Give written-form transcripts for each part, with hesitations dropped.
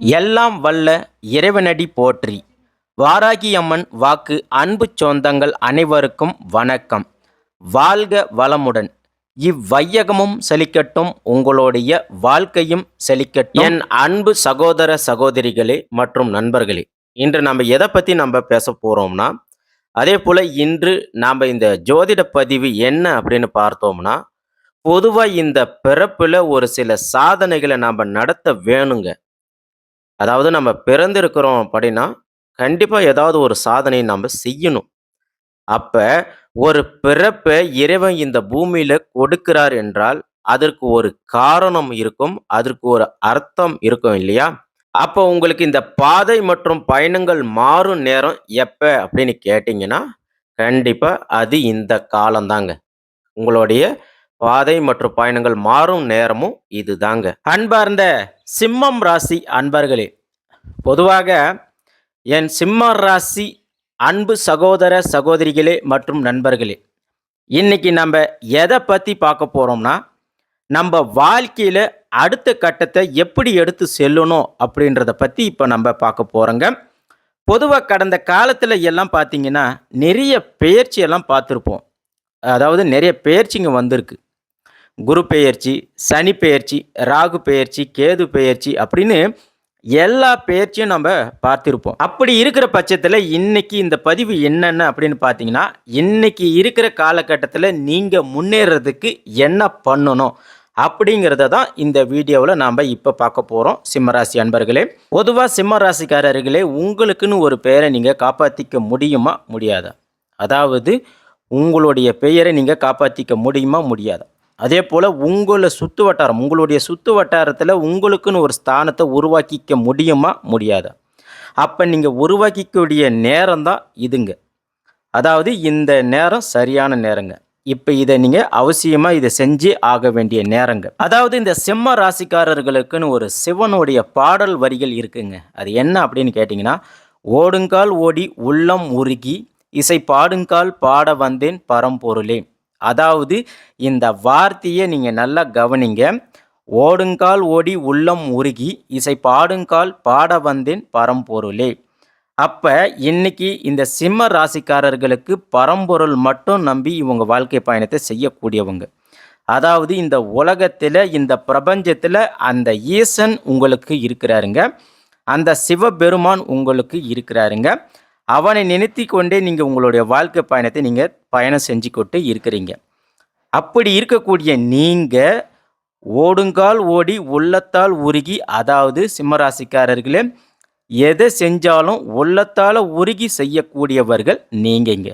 எல்லாம் வல்ல இறைவனடி போற்றி. வாராகி அம்மன் வாக்கு. அன்பு சொந்தங்கள் அனைவருக்கும் வணக்கம். வாழ்க வளமுடன். இவ்வையகமும் செழிக்கட்டும், உங்களுடைய வாழ்க்கையும் செழிக்கட்டும். என் அன்பு சகோதர சகோதரிகளே மற்றும் நண்பர்களே, இன்று நம்ம எதை பற்றி நம்ம பேச போகிறோம்னா, அதே போல் இன்று நாம் இந்த ஜோதிட பதிவு என்ன அப்படின்னு பார்த்தோம்னா, பொதுவாக இந்த பிறப்பில் ஒரு சில சாதனைகளை நாம் நடத்த வேணுங்க. அதாவது நம்ம பிறந்திருக்கிறோம் அப்படின்னா, கண்டிப்பா ஏதாவது ஒரு சாதனை நம்ம செய்யணும். அப்ப ஒரு பிறப்ப இறைவன் இந்த பூமியில கொடுக்கிறார் என்றால், அதற்கு ஒரு காரணம் இருக்கும். அதற்கு ஒரு அர்த்தம் இருக்கும் இல்லையா? அப்போ உங்களுக்கு இந்த பாதை மற்றும் பயணங்கள் மாறும் நேரம் எப்ப அப்படின்னு கேட்டீங்கன்னா, கண்டிப்பா அது இந்த காலம்தாங்க. உங்களுடைய பாதை மற்றும் பயணங்கள் மாறும் நேரமும் இதுதாங்க. அன்பார்ந்த சிம்மம் ராசி அன்பர்களே, பொதுவாக என் சிம்ம ராசி அன்பு சகோதர சகோதரிகளே மற்றும் நண்பர்களே, இன்னைக்கு நம்ம எதை பற்றி பார்க்க போகிறோம்னா, நம்ம வாழ்க்கையில் அடுத்த கட்டத்தை எப்படி எடுத்து செல்லணும் அப்படின்றத பற்றி இப்போ நம்ம பார்க்க போகிறோங்க. பொதுவாக கடந்த காலத்தில் எல்லாம் பார்த்தீங்கன்னா, நிறைய பெயர்ச்சி எல்லாம் பார்த்துருப்போம். அதாவது நிறைய பெயர்ச்சிங்க வந்திருக்கு. குரு பெயர்ச்சி, சனி பெயர்ச்சி, ராகு பெயர்ச்சி, கேது பெயர்ச்சி அப்படின்னு எல்லா பெயர்ச்சியும் நம்ம பார்த்துருப்போம். அப்படி இருக்கிற பட்சத்தில் இன்னைக்கு இந்த பதிவு என்னென்ன அப்படின்னு பார்த்தீங்கன்னா, இன்னைக்கு இருக்கிற காலகட்டத்தில் நீங்கள் முன்னேறதுக்கு என்ன பண்ணணும் அப்படிங்கிறத தான் இந்த வீடியோவில் நாம் இப்போ பார்க்க போகிறோம். சிம்மராசி அன்பர்களே, பொதுவாக சிம்மராசிக்காரர்களே, உங்களுக்குன்னு ஒரு பெயரை நீங்கள் காப்பாற்றிக்க முடியுமா முடியாதா? அதாவது உங்களுடைய பெயரை நீங்கள் காப்பாற்றிக்க முடியுமா முடியாதா? அதே போல் உங்களுடைய சுற்று வட்டாரத்தில் உங்களுக்குன்னு ஒரு ஸ்தானத்தை உருவாக்கிக்க முடியுமா முடியாதா? அப்போ நீங்கள் உருவாக்கிக்கூடிய நேரம் தான் இதுங்க. அதாவது இந்த நேரம் சரியான நேரங்க. இப்போ இதை நீங்கள் அவசியமாக இதை செஞ்சே ஆக வேண்டிய நேரங்க. அதாவது இந்த சிம்ம ராசிக்காரர்களுக்குன்னு ஒரு சிவனுடைய பாடல் வரிகள் இருக்குங்க. அது என்ன அப்படின்னு கேட்டிங்கன்னா, ஓடுங்கால் ஓடி உள்ளம் உருகி இசை பாடுங்கால் பாட வந்தேன் பரம்பொருளே. அதாவது இந்த வார்த்தையை நீங்கள் நல்லா கவனிங்க. ஓடுங்கால் ஓடி உள்ளம் உருகி இசை பாடுங்கால் பாட வந்தேன் பரம்பொருளே. அப்போ இன்னைக்கு இந்த சிம்ம ராசிக்காரர்களுக்கு பரம்பொருள் மட்டும் நம்பி இவங்க வாழ்க்கை பயணத்தை செய்யக்கூடியவங்க. அதாவது இந்த உலகத்தில் இந்த பிரபஞ்சத்தில் அந்த ஈசன் உங்களுக்கு இருக்கிறாருங்க. அந்த சிவபெருமான் உங்களுக்கு இருக்கிறாருங்க. அவனை நினைத்து கொண்டே நீங்கள் உங்களுடைய வாழ்க்கை பயணத்தை நீங்கள் பயணம் செஞ்சுக்கிட்டு இருக்கிறீங்க. அப்படி இருக்கக்கூடிய நீங்கள் ஓடுங்கால் ஓடி உள்ளத்தால் உருகி, அதாவது சிம்மராசிக்காரர்களே, எதை செஞ்சாலும் உள்ளத்தால் உருகி செய்யக்கூடியவர்கள் நீங்கங்க.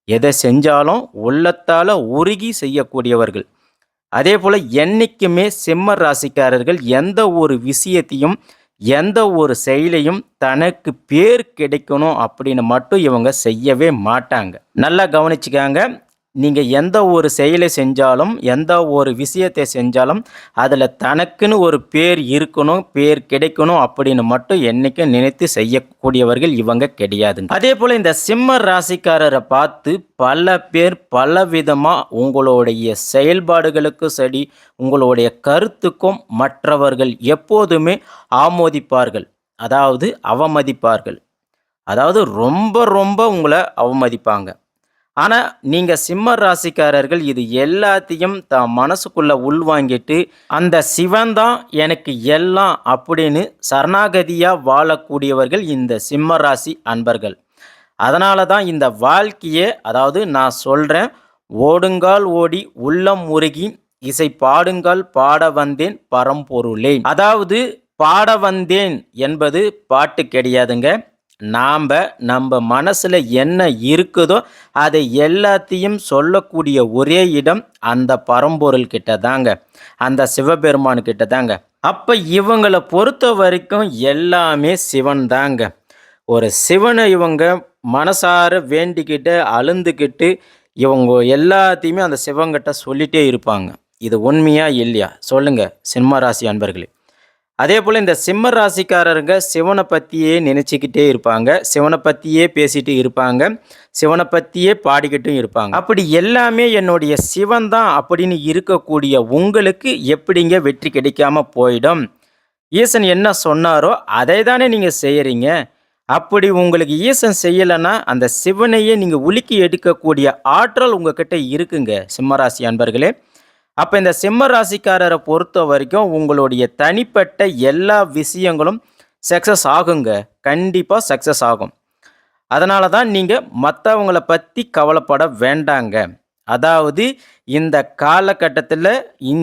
எதை செஞ்சாலும் உள்ளத்தால் உருகி செய்யக்கூடியவர்கள். அதே போல் என்றைக்குமே சிம்ம ராசிக்காரர்கள் எந்த ஒரு விஷயத்தையும் எந்த ஒரு செயலையும் தனக்கு பேர் கிடைக்கணும் அப்படின்னு மட்டும் இவங்க செய்யவே மாட்டாங்க. நல்லா கவனிச்சுக்காங்க. நீங்கள் எந்த ஒரு செயலை செஞ்சாலும் எந்த ஒரு விஷயத்தை செஞ்சாலும் அதில் தனக்குன்னு ஒரு பேர் இருக்கணும், பேர் கிடைக்கணும் அப்படின்னு மட்டும் என்றைக்கும் நினைத்து செய்யக்கூடியவர்கள் இவங்க கிடையாதுங்க. அதே போல் இந்த சிம்ம ராசிக்காரரை பார்த்து பல பேர் பலவிதமாக உங்களுடைய செயல்பாடுகளுக்கும் சரி, உங்களுடைய கருத்துக்கும் மற்றவர்கள் எப்போதுமே ஆமோதிப்பார்கள், அதாவது அவமதிப்பார்கள். அதாவது ரொம்ப ரொம்ப உங்களை அவமதிப்பாங்க. ஆனால் நீங்கள் சிம்ம ராசிக்காரர்கள் இது எல்லாத்தையும் மனசுக்குள்ளே உள்வாங்கிட்டு, அந்த சிவன் தான் எனக்கு எல்லாம் அப்படின்னு சரணாகதியாக வாழக்கூடியவர்கள் இந்த சிம்ம ராசி அன்பர்கள். அதனால தான் இந்த வாழ்க்கையே, அதாவது நான் சொல்கிறேன், ஓடுங்கால் ஓடி உள்ளம் உருகி இசை பாடுங்கால் பாட வந்தேன் பரம்பொருளே. அதாவது பாட வந்தேன் என்பது பாட்டு கிடையாதுங்க. நம்ம மனசில் என்ன இருக்குதோ அதை எல்லாத்தையும் சொல்லக்கூடிய ஒரே இடம் அந்த பரம்பொருள் கிட்ட தாங்க, அந்த சிவபெருமான் கிட்ட தாங்க. அப்போ இவங்களை பொறுத்த வரைக்கும் எல்லாமே சிவன் தாங்க. ஒரு சிவனை இவங்க மனசார வேண்டிக்கிட்டு அழுந்துக்கிட்டு இவங்க எல்லாத்தையுமே அந்த சிவங்கிட்ட சொல்லிகிட்டே இருப்பாங்க. இது உண்மையா இல்லையா சொல்லுங்கள் சிம்மராசி அன்பர்களே. அதே போல் இந்த சிம்ம ராசிக்காரருங்க சிவனை பற்றியே நினச்சிக்கிட்டே இருப்பாங்க, சிவனை பற்றியே பேசிகிட்டு இருப்பாங்க, சிவனை பற்றியே பாடிக்கிட்டும் இருப்பாங்க. அப்படி எல்லாமே என்னுடைய சிவன் தான் அப்படின்னு இருக்கக்கூடிய உங்களுக்கு எப்படிங்க வெற்றி கிடைக்காம போயிடும்? ஈசன் என்ன சொன்னாரோ அதை தானே நீங்கள் செய்கிறீங்க. அப்படி உங்களுக்கு ஈசன் செய்யலைன்னா அந்த சிவனையே நீங்கள் உலுக்கி எடுக்கக்கூடிய ஆற்றல் உங்ககிட்ட இருக்குங்க சிம்மராசி அன்பர்களே. அப்போ இந்த சிம்ம ராசிக்காரரை பொறுத்த வரைக்கும் உங்களுடைய தனிப்பட்ட எல்லா விஷயங்களும் சக்ஸஸ் ஆகுங்க. கண்டிப்பாக சக்ஸஸ் ஆகும். அதனால தான் நீங்கள் மற்றவங்கள பற்றி கவலைப்பட வேண்டாங்க. அதாவது இந்த காலகட்டத்தில்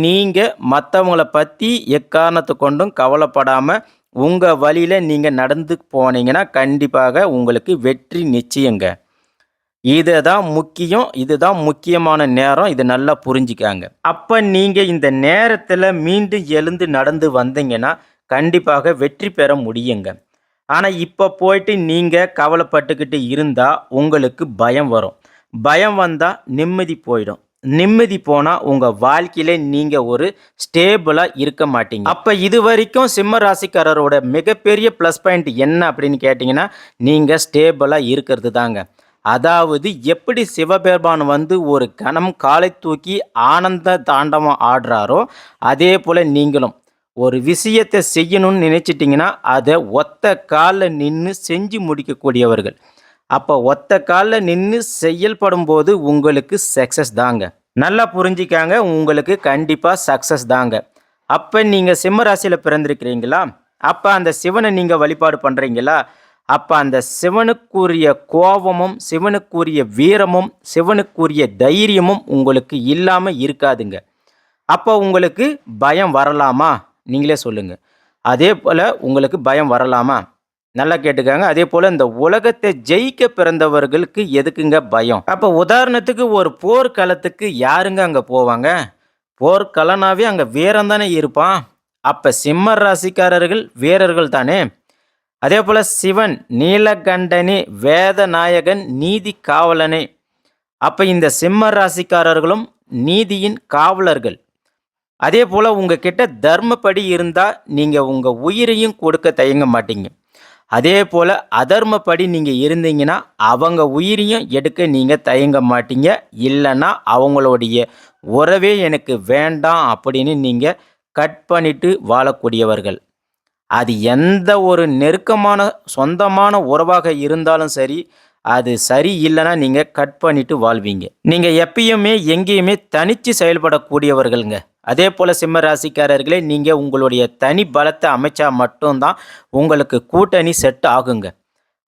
நீங்கள் மற்றவங்கள பற்றி எக்காரணத்தை கொண்டும் கவலைப்படாமல் உங்கள் வழியில் நீங்கள் நடந்து போனீங்கன்னா கண்டிப்பாக உங்களுக்கு வெற்றி நிச்சயங்க. இதுதான் முக்கியம். இதுதான் முக்கியமான நேரம். இது நல்லா புரிஞ்சுக்காங்க. அப்போ நீங்கள் இந்த நேரத்தில் மீண்டும் எழுந்து நடந்து வந்தீங்கன்னா கண்டிப்பாக வெற்றி பெற முடியுங்க. ஆனால் இப்போ போயிட்டு நீங்கள் கவலைப்பட்டுக்கிட்டு இருந்தால் உங்களுக்கு பயம் வரும். பயம் வந்தால் நிம்மதி போயிடும். நிம்மதி போனால் உங்கள் வாழ்க்கையில் நீங்கள் ஒரு ஸ்டேபிளாக இருக்க மாட்டீங்க. அப்போ இது வரைக்கும் சிம்ம ராசிக்காரரோட மிகப்பெரிய ப்ளஸ் பாயிண்ட் என்ன அப்படின்னு கேட்டிங்கன்னா நீங்கள் ஸ்டேபிளாக இருக்கிறது தாங்க. அதாவது எப்படி சிவபெருமான் வந்து ஒரு கணம் காலை தூக்கி ஆனந்த தாண்டவம் ஆடுறாரோ அதே போல் நீங்களும் ஒரு விஷயத்தை செய்யணும்னு நினச்சிட்டிங்கன்னா அதை ஒத்த காலில் நின்று செஞ்சு முடிக்கக்கூடியவர்கள். அப்போ ஒத்த காலில் நின்று செயல்படும் போது உங்களுக்கு சக்ஸஸ் தாங்க. நல்லா புரிஞ்சிக்காங்க, உங்களுக்கு கண்டிப்பாக சக்ஸஸ் தாங்க. அப்போ நீங்கள் சிம்ம ராசியில் பிறந்திருக்கிறீங்களா? அப்போ அந்த சிவனை நீங்கள் வழிபாடு பண்ணுறீங்களா? அப்போ அந்த சிவனுக்குரிய கோபமும் சிவனுக்குரிய வீரமும் சிவனுக்குரிய தைரியமும் உங்களுக்கு இல்லாமல் இருக்காதுங்க. அப்போ உங்களுக்கு பயம் வரலாமா? நீங்களே சொல்லுங்கள். அதே போல் உங்களுக்கு பயம் வரலாமா? நல்லா கேட்டுக்காங்க. அதே போல் இந்த உலகத்தை ஜெயிக்க பிறந்தவர்களுக்கு எதுக்குங்க பயம்? அப்போ உதாரணத்துக்கு ஒரு போர்க்களத்துக்கு யாருங்க அங்கே போவாங்க? போர்க்களனாவே அங்கே வீரன் தானே இருப்பான். அப்போ சிம்ம ராசிக்காரர்கள் வீரர்கள் தானே. அதே போல் சிவன் நீலகண்டனே வேதநாயகன் நீதி காவலனே. அப்போ இந்த சிம்ம ராசிக்காரர்களும் நீதியின் காவலர்கள். அதே போல் உங்ககிட்ட தர்மப்படி இருந்தால் நீங்கள் உங்கள் உயிரையும் கொடுக்க தயங்க மாட்டீங்க. அதே போல் அதர்மப்படி நீங்கள் இருந்தீங்கன்னா அவங்க உயிரையும் எடுக்க நீங்கள் தயங்க மாட்டீங்க. இல்லைன்னா அவங்களுடைய உறவே எனக்கு வேண்டாம் அப்படின்னு நீங்கள் கட் பண்ணிட்டு வாழக்கூடியவர்கள். அது எந்த ஒரு நெருக்கமான சொந்தமான உறவாக இருந்தாலும் சரி, அது சரி இல்லைன்னா நீங்கள் கட் பண்ணிட்டு வாழ்வீங்க. நீங்கள் எப்பயுமே எங்கேயுமே தனித்து செயல்படக்கூடியவர்களுங்க. அதே போல் சிம்ம ராசிக்காரர்களே, நீங்கள் உங்களுடைய தனி பலத்தை அமைச்சா மட்டும்தான் உங்களுக்கு கூட்டணி செட் ஆகுங்க.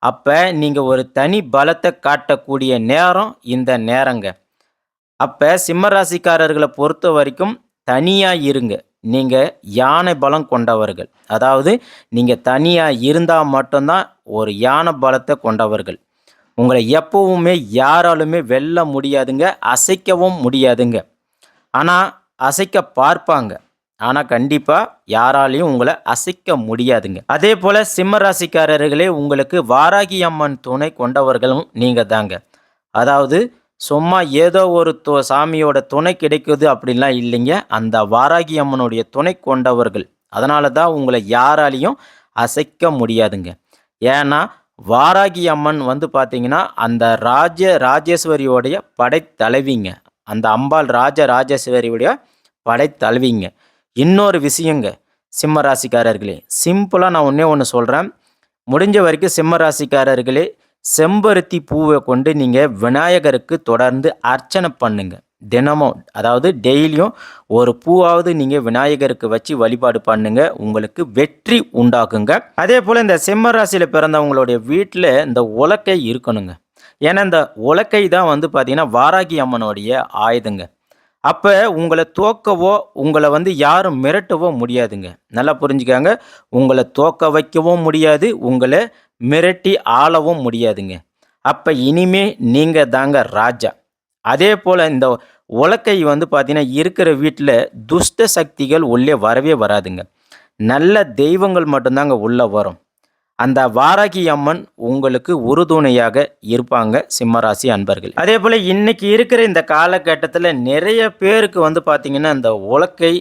அப்போ நீங்கள் ஒரு தனி பலத்தை காட்டக்கூடிய நேரம் இந்த நேரங்க. அப்போ சிம்ம ராசிக்காரர்களை பொறுத்த வரைக்கும் தனியாக இருங்க. நீங்கள் யானை பலம் கொண்டவர்கள். அதாவது நீங்கள் தனியாக இருந்தால் மட்டும்தான் ஒரு யானை பலத்தை கொண்டவர்கள். உங்களை எப்பவுமே யாராலுமே வெல்ல முடியாதுங்க, அசைக்கவும் முடியாதுங்க. ஆனால் அசைக்க பார்ப்பாங்க. ஆனால் கண்டிப்பாக யாராலையும் உங்களை அசைக்க முடியாதுங்க. அதே போல் சிம்ம ராசிக்காரர்களே, உங்களுக்கு வாராகி அம்மன் துணை கொண்டவர்களும் நீங்கள் தாங்க. அதாவது சும்மா ஏதோ ஒரு சாமியோட துணை கிடைக்குது அப்படின்லாம் இல்லைங்க. அந்த வாராகி அம்மனுடைய துணை கொண்டவர்கள். அதனால தான் உங்களை யாராலையும் அசைக்க முடியாதுங்க. ஏன்னா வாராகி அம்மன் வந்து பார்த்தீங்கன்னா அந்த ராஜேஸ்வரியோடைய படைத்தலைவிங்க. அந்த அம்பாள் ராஜேஸ்வரியுடைய படைத்தலைவிங்க. இன்னொரு விஷயங்க சிம்ம ராசிக்காரர்களே, சிம்பிளாக நான் ஒன்று சொல்கிறேன். முடிஞ்ச வரைக்கும் சிம்ம ராசிக்காரர்களே, செம்பருத்தி பூவை கொண்டு நீங்கள் விநாயகருக்கு தொடர்ந்து அர்ச்சனை பண்ணுங்க. தினமும், அதாவது டெய்லியும் ஒரு பூவாவது நீங்கள் விநாயகருக்கு வச்சு வழிபாடு பண்ணுங்க. உங்களுக்கு வெற்றி உண்டாக்குங்க. அதே போல் இந்த சிம்ம ராசியில் பிறந்தவங்களுடைய வீட்டில் இந்த உலக்கை இருக்கணுங்க. ஏன்னா இந்த உலக்கை தான் வந்து பார்த்தீங்கன்னா வாராகி அம்மனுடைய ஆயுதங்க. அப்போ உங்களை தோக்கவோ உங்களை வந்து யாரும் மிரட்டவோ முடியாதுங்க. நல்லா புரிஞ்சுக்காங்க. உங்களை தோக்க வைக்கவும் முடியாது, உங்களை மிரட்டி ஆளவும் முடியாதுங்க. அப்போ இனிமே நீங்கள் தாங்க ராஜா. அதே போல் இந்த உலக்கை வந்து பார்த்தீங்கன்னா இருக்கிற வீட்டில் துஷ்ட சக்திகள் உள்ளே வரவே வராதுங்க. நல்ல தெய்வங்கள் மட்டும்தாங்க உள்ளே வரும். அந்த வாராகி அம்மன் உங்களுக்கு உறுதுணையாக இருப்பாங்க சிம்மராசி அன்பர்கள். அதே போல் இன்றைக்கி இருக்கிற இந்த காலகட்டத்தில் நிறைய பேருக்கு வந்து பார்த்திங்கன்னா இந்த உலக்கை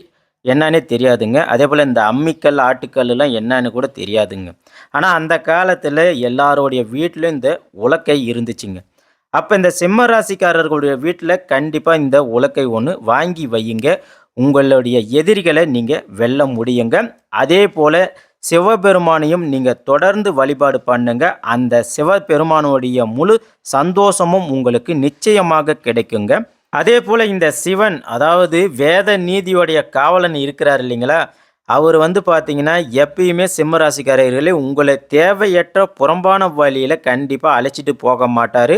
என்னன்னே தெரியாதுங்க. அதே போல் இந்த அம்மிக்கல் ஆட்டுக்கல்லாம் என்னன்னு கூட தெரியாதுங்க. ஆனால் அந்த காலத்தில் எல்லாரோடைய வீட்டிலும் இந்த உலக்கை இருந்துச்சுங்க. அப்போ இந்த சிம்ம ராசிக்காரர்களுடைய வீட்டில் கண்டிப்பாக இந்த உலக்கை ஒன்று வாங்கி வையுங்க. உங்களுடைய எதிரிகளை நீங்கள் வெல்ல முடியுங்க. அதே போல் சிவபெருமானையும் நீங்கள் தொடர்ந்து வழிபாடு பண்ணுங்க. அந்த சிவபெருமானுடைய முழு சந்தோஷமும் உங்களுக்கு நிச்சயமாக கிடைக்குங்க. அதே போல் இந்த சிவன், அதாவது வேத நீதியோடைய காவலன் இருக்கிறார் இல்லைங்களா, அவர் பார்த்தீங்கன்னா எப்பயுமே சிம்ம ராசிக்காரர்களே உங்களை தேவையற்ற புறம்பான வழியில் கண்டிப்பாக அழைச்சிட்டு போக மாட்டார்.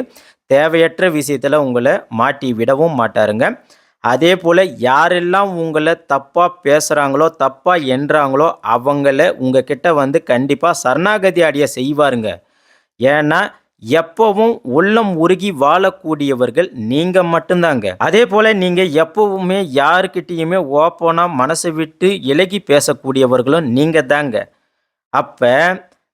தேவையற்ற விஷயத்தில் உங்களை மாட்டி விடவும் மாட்டாருங்க. அதே போல் யாரெல்லாம் உங்களை தப்பாக பேசுகிறாங்களோ தப்பாக எண்ணுறாங்களோ அவங்கள உங்ககிட்ட கண்டிப்பாக சரணாகதி அடைய செய்வாருங்க. ஏன்னா எப்பவும் உள்ளம் உருகி வாழக்கூடியவர்கள் நீங்க மட்டும்தாங்க. அதே போல நீங்க எப்பவுமே யாருக்கிட்டையுமே ஓப்பனா மனசை விட்டு இலகி பேசக்கூடியவர்களும் நீங்க தாங்க. அப்ப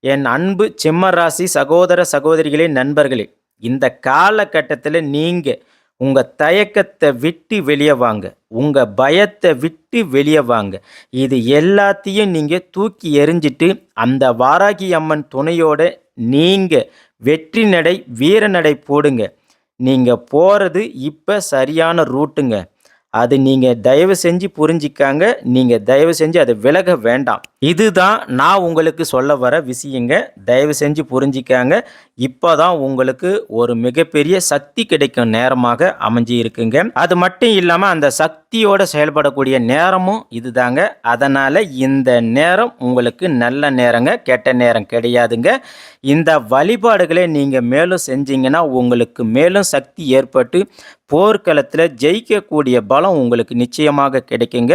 என் அன்பு சிம்ம ராசி சகோதர சகோதரிகளே, நண்பர்களே, இந்த காலகட்டத்தில் நீங்க உங்க தயக்கத்தை விட்டு வெளியே வாங்க. உங்க பயத்தை விட்டு வெளியே வாங்க. இது எல்லாத்தையும் நீங்க தூக்கி எறிஞ்சிட்டு அந்த வாராகி அம்மன் துணையோட நீங்க வெற்றி நடை வீர நடை போடுங்க. நீங்க போறது இப்ப சரியான ரூட்டுங்க. அது நீங்க தயவு செஞ்சு புரிஞ்சிக்காங்க. நீங்க தயவு செஞ்சு அதை விலக வேண்டாம். இதுதான் நான் உங்களுக்கு சொல்ல வர விஷயங்க. தயவு செஞ்சு புரிஞ்சிக்காங்க. இப்போதான் உங்களுக்கு ஒரு மிகப்பெரிய சக்தி கிடைக்கும் நேரமாக அமைஞ்சி இருக்குங்க. அது மட்டும் இல்லாம அந்த சக்தியோட செயல்படக்கூடிய நேரமும் இதுதாங்க. அதனால இந்த நேரம் உங்களுக்கு நல்ல நேரங்க, கெட்ட நேரம் கிடையாதுங்க. இந்த வழிபாடுகளை நீங்க மேலும் செஞ்சீங்கன்னா உங்களுக்கு மேலும் சக்தி ஏற்பட்டு போர்க்களத்தில் ஜெயிக்கக்கூடிய பலம் உங்களுக்கு நிச்சயமாக கிடைக்குங்க.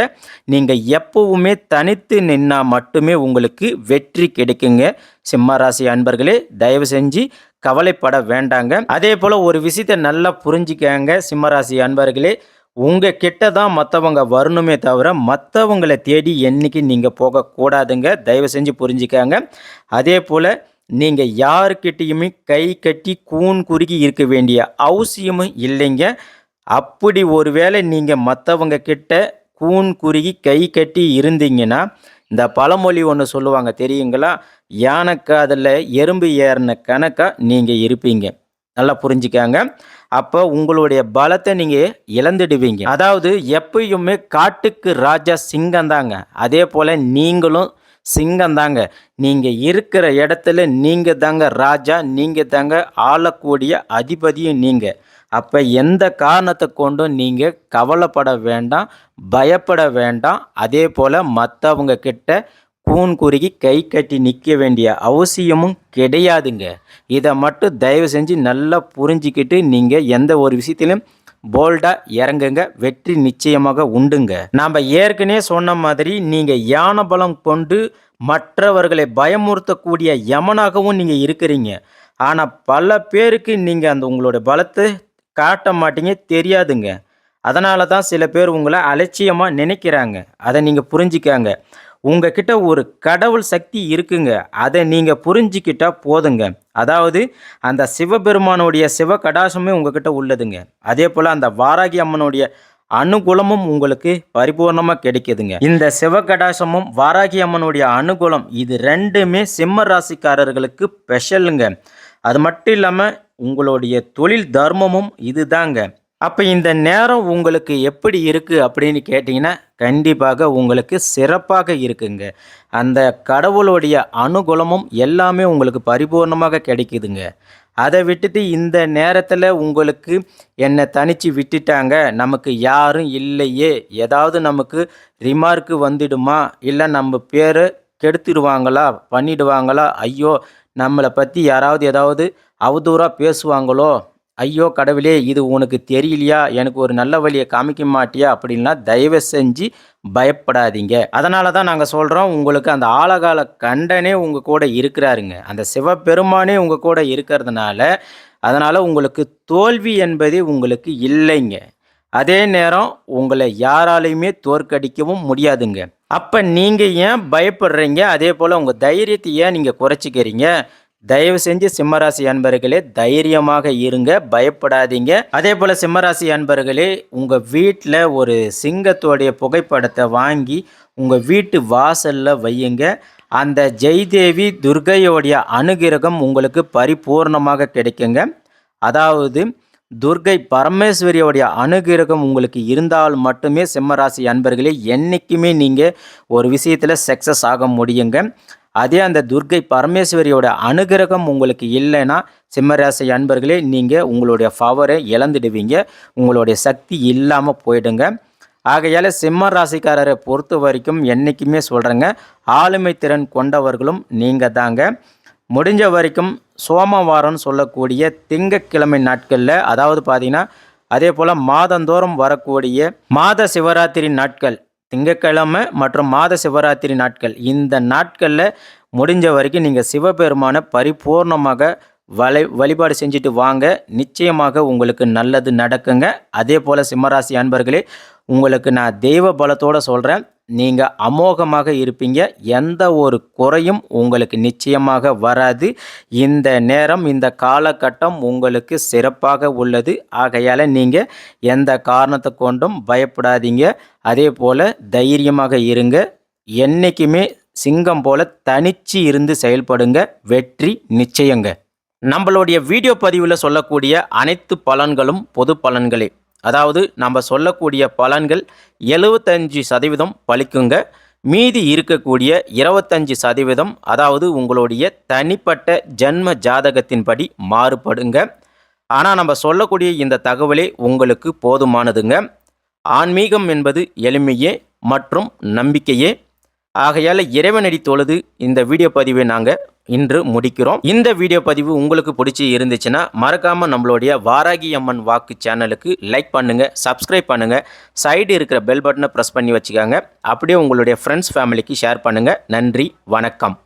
நீங்கள் எப்பவுமே தனித்து நின்னா மட்டுமே உங்களுக்கு வெற்றி கிடைக்குங்க. சிம்மராசி அன்பர்களே, தயவு செஞ்சு கவலைப்பட வேண்டாங்க. அதே போல் ஒரு விஷயத்தை நல்லா புரிஞ்சுக்கங்க சிம்மராசி அன்பர்களே, உங்கள் கிட்ட தான் மற்றவங்க வரணுமே தவிர மற்றவங்களை தேடி என்னைக்கு நீங்கள் போகக்கூடாதுங்க. தயவு செஞ்சு புரிஞ்சுக்காங்க. அதே போல் நீங்கள் யாருக்கிட்டையுமே கை கட்டி கூன் குறுகி இருக்க வேண்டிய அவசியமும் இல்லைங்க. அப்படி ஒருவேளை நீங்கள் மற்றவங்க கிட்ட கூன் குறுகி கை கட்டி இருந்தீங்கன்னா, இந்த பழமொழி ஒன்று சொல்லுவாங்க தெரியுங்களா, யானைக்காதில் எறும்பு ஏறின கணக்காக நீங்கள் இருப்பீங்க. நல்லா புரிஞ்சுக்காங்க. அப்போ உங்களுடைய பலத்தை நீங்கள் இழந்துடுவீங்க. அதாவது எப்பயுமே காட்டுக்கு ராஜா சிங்கம் தாங்க. அதே போல் நீங்களும் சிங்கம் தாங்க. நீங்கள் இருக்கிற இடத்துல நீங்கள் தாங்க ராஜா, நீங்கள் தாங்க ஆளக்கூடிய அதிபதியும் நீங்கள். அப்போ எந்த காரணத்தை கொண்டும் நீங்கள் கவலைப்பட வேண்டாம், பயப்பட வேண்டாம். அதே போல் மற்றவங்க கிட்ட கூன் குறுகி கை கட்டி நிற்க வேண்டிய அவசியமும் கிடையாதுங்க. இதை மட்டும் தயவு செஞ்சு நல்லா புரிஞ்சிக்கிட்டு நீங்கள் எந்த ஒரு விஷயத்திலும் போல்டாக இறங்குங்க. வெற்றி நிச்சயமாக உண்டுங்க. நாம் ஏற்கனவே சொன்ன மாதிரி நீங்கள் யான பலம் கொண்டு மற்றவர்களை பயமுறுத்தக்கூடிய யமனாகவும் நீங்கள் இருக்கிறீங்க. ஆனால் பல பேருக்கு நீங்கள் அந்த உங்களோட பலத்தை காட்ட மாட்டீங்க, தெரியாதுங்க. அதனால தான் சில பேர் உங்களை அலட்சியமாக நினைக்கிறாங்க. அதை நீங்கள் புரிஞ்சிக்காங்க. உங்ககிட்ட ஒரு கடவுள் சக்தி இருக்குங்க. அதை நீங்கள் புரிஞ்சிக்கிட்டா போதுங்க. அதாவது அந்த சிவபெருமானுடைய சிவ கடாசமே உங்ககிட்ட உள்ளதுங்க. அதே போல் அந்த வாராகி அம்மனுடைய அனுகூலமும் உங்களுக்கு பரிபூர்ணமாக கிடைக்குதுங்க. இந்த சிவகடாசமும் வாராகி அம்மனுடைய அனுகூலம் இது ரெண்டுமே சிம்ம ராசிக்காரர்களுக்கு ஸ்பெஷலுங்க. அது மட்டும் இல்லாமல் உங்களுடைய தொழில் தர்மமும் இதுதாங்க. அப்போ இந்த நேரம் உங்களுக்கு எப்படி இருக்குது அப்படின்னு கேட்டிங்கன்னா கண்டிப்பாக உங்களுக்கு சிறப்பாக இருக்குங்க. அந்த கடவுளுடைய அனுகூலமும் எல்லாமே உங்களுக்கு பரிபூர்ணமாக கிடைக்குதுங்க. அதை விட்டுட்டு இந்த நேரத்தில் உங்களுக்கு என்னை தனித்து விட்டுட்டாங்க, நமக்கு யாரும் இல்லையே, ஏதாவது நமக்கு ரிமார்க்கு வந்துடுமா, இல்லை நம்ம பேரை கெடுத்துடுவாங்களா, பண்ணிடுவாங்களா, ஐயோ நம்மளை பற்றி யாராவது ஏதாவது அவதூறாக பேசுவாங்களோ, ஐயோ கடவுளே இது உனக்கு தெரியலையா, எனக்கு ஒரு நல்ல வழியை காமிக்க மாட்டியா அப்படின்னா தயவு செஞ்சு பயப்படாதீங்க. அதனால தான் நாங்கள் சொல்கிறோம், உங்களுக்கு அந்த ஆழகால கண்டனே உங்கள் கூட இருக்கிறாருங்க. அந்த சிவபெருமானே உங்கள் கூட இருக்கிறதுனால அதனால் உங்களுக்கு தோல்வி என்பதே உங்களுக்கு இல்லைங்க. அதே நேரம் உங்களை யாராலையுமே தோற்கடிக்கவும் முடியாதுங்க. அப்போ நீங்கள் ஏன் பயப்படுறீங்க? அதே போல் உங்கள் தைரியத்தை ஏன் நீங்கள் குறைச்சிக்கிறீங்க? தயவு செஞ்சு சிம்மராசி அன்பர்களே தைரியமாக இருங்க, பயப்படாதீங்க. அதே போல் சிம்மராசி அன்பர்களே, உங்கள் வீட்டில் ஒரு சிங்கத்தோடைய புகைப்படத்தை வாங்கி உங்கள் வீட்டு வாசலில் வையுங்க. அந்த ஜெய்தேவி துர்கையோடைய அனுகிரகம் உங்களுக்கு பரிபூர்ணமாக கிடைக்குங்க. அதாவது துர்க்கை பரமேஸ்வரியோடைய அனுகிரகம் உங்களுக்கு இருந்தால் மட்டுமே சிம்மராசி அன்பர்களே என்றைக்குமே நீங்கள் ஒரு விஷயத்தில் சக்ஸஸ் ஆக முடியுங்க. அதே அந்த துர்க்கை பரமேஸ்வரியோட அனுகிரகம் உங்களுக்கு இல்லைன்னா சிம்மராசி அன்பர்களே நீங்கள் உங்களுடைய பவரை இழந்துடுவீங்க, உங்களுடைய சக்தி இல்லாமல் போயிடுங்க. ஆகையால் சிம்ம ராசிக்காரரை பொறுத்த வரைக்கும் என்றைக்குமே சொல்கிறேங்க, ஆளுமை திறன் கொண்டவர்களும் நீங்கள் தாங்க. முடிஞ்ச வரைக்கும் சோமவாரம்னு சொல்லக்கூடிய திங்கட்கிழமை நாட்களில், அதாவது பார்த்தீங்கன்னா அதே போல் மாதந்தோறும் வரக்கூடிய மாத சிவராத்திரி நாட்கள், திங்கட்கிழமை மற்றும் மாத சிவராத்திரி நாட்கள், இந்த நாட்களில் முடிஞ்ச வரைக்கும் நீங்கள் சிவபெருமானை பரிபூர்ணமாக வழிபாடு செஞ்சுட்டு வாங்க. நிச்சயமாக உங்களுக்கு நல்லது நடக்குங்க. அதே போல் சிம்மராசி அன்பர்களே, உங்களுக்கு நான் தெய்வ பலத்தோடு சொல்கிறேன், நீங்கள் அமோகமாக இருப்பீங்க. எந்த ஒரு குறையும் உங்களுக்கு நிச்சயமாக வராது. இந்த நேரம், இந்த காலகட்டம் உங்களுக்கு சிறப்பாக உள்ளது. ஆகையால் நீங்கள் எந்த காரணத்தை கொண்டும் பயப்படாதீங்க. அதே போல் தைரியமாக இருங்க. என்றைக்குமே சிங்கம் போல தனிச்சு இருந்து செயல்படுங்க. வெற்றி நிச்சயங்க. நம்மளுடைய வீடியோ பதிவில் சொல்லக்கூடிய அனைத்து பலன்களும் பொது பலன்களே. அதாவது நம்ம சொல்லக்கூடிய பலன்கள் 75% பலிக்குங்க. மீதி இருக்கக்கூடிய 25% அதாவது உங்களுடைய தனிப்பட்ட ஜென்ம ஜாதகத்தின்படி மாறுபடுங்க. ஆனால் நம்ம சொல்லக்கூடிய இந்த தகவலே உங்களுக்கு போதுமானதுங்க. ஆன்மீகம் என்பது எளிமையே மற்றும் நம்பிக்கையே. ஆகையால் இறைவனடி தொழுது இந்த வீடியோ பதிவை நாங்கள் இன்று முடிக்கிறோம். இந்த வீடியோ பதிவு உங்களுக்கு பிடிச்சி இருந்துச்சுன்னா மறக்காமல் நம்மளுடைய வாராகி அம்மன் வாக்கு சேனலுக்கு லைக் பண்ணுங்கள், சப்ஸ்கிரைப் பண்ணுங்கள், சைடு இருக்கிற பெல் பட்டனை ப்ரெஸ் பண்ணி வச்சுக்காங்க. அப்படியே உங்களுடைய ஃப்ரெண்ட்ஸ் ஃபேமிலிக்கு ஷேர் பண்ணுங்கள். நன்றி, வணக்கம்.